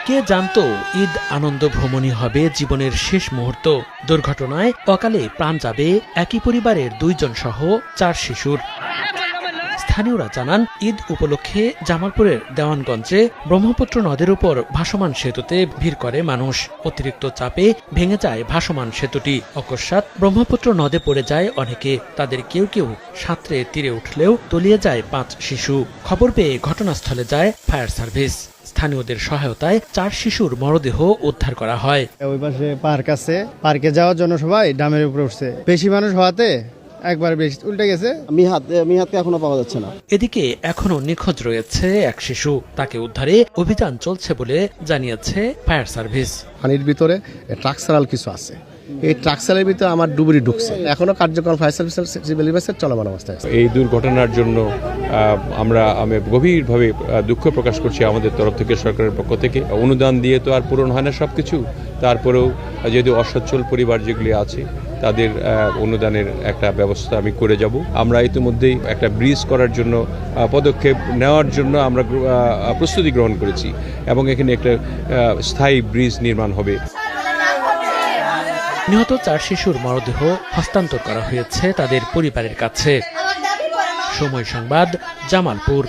কে জানতো ঈদ আনন্দ ভ্রমণই হবে জীবনের শেষ মুহূর্ত। দুর্ঘটনায় অকালে প্রাণ যাবে একই পরিবারের 2 জন সহ 4 শিশুর। স্থানীয়রা জানান, ঈদ উপলক্ষে জামালপুরের দেওয়ানগঞ্জে ব্রহ্মপুত্র নদের উপর ভাসমান সেতুতে ভিড় করে মানুষ। অতিরিক্ত চাপে ভেঙে যায় ভাসমান সেতুটি। অকস্মাৎ ব্রহ্মপুত্র নদে পড়ে যায় অনেকে। তাদের কেউ কেউ সাঁতরে তীরে উঠলেও তলিয়ে যায় 5 শিশু। খবর পেয়ে ঘটনাস্থলে যায় ফায়ার সার্ভিস। স্থানীয়দের সহায়তায় 4 শিশুর মরদেহ উদ্ধার করা হয়। ওই পাশে পার্ক আছে, পার্কে যাওয়ার জন্য সবাই ডামের উপরে উঠছে। বেশি মানুষ হওয়াতে একবার বেশি উল্টে গেছে। মিহাতকে এখনো পাওয়া যাচ্ছে না। এদিকে এখনো নিখোঁজ রয়েছে এক শিশু। তাকে উদ্ধারে অভিযান চলছে বলে জানিয়েছে ফায়ার সার্ভিস। পানির ভিতরে ট্রাকসারাল কিছু আছে, এই ট্রাকসারের ভিতরে আমার ডুবুরি ঢুকছে। এখনো কার্যক্রম ফায়ার সার্ভিসের চলমান অবস্থায় আছে। এই দুর্ঘটনার জন্য আমি গভীরভাবে দুঃখ প্রকাশ করছি। আমাদের তরফ থেকে, সরকারের পক্ষ থেকে অনুদান দিয়ে তো আর পূরণ হয় না সবকিছু। তারপরেও যদি অসচ্ছল পরিবার যেগুলি আছে তাদের অনুদানের একটা ব্যবস্থা আমি করে যাব। আমরা ইতিমধ্যেই একটা ব্রিজ করার জন্য পদক্ষেপ নেওয়ার জন্য আমরা প্রস্তুতি গ্রহণ করেছি এবং এখানে একটা স্থায়ী ব্রিজ নির্মাণ হবে। নিহত 4 শিশুর মরদেহ হস্তান্তর করা হয়েছে তাদের পরিবারের কাছে। সময় সংবাদ, জামালপুর।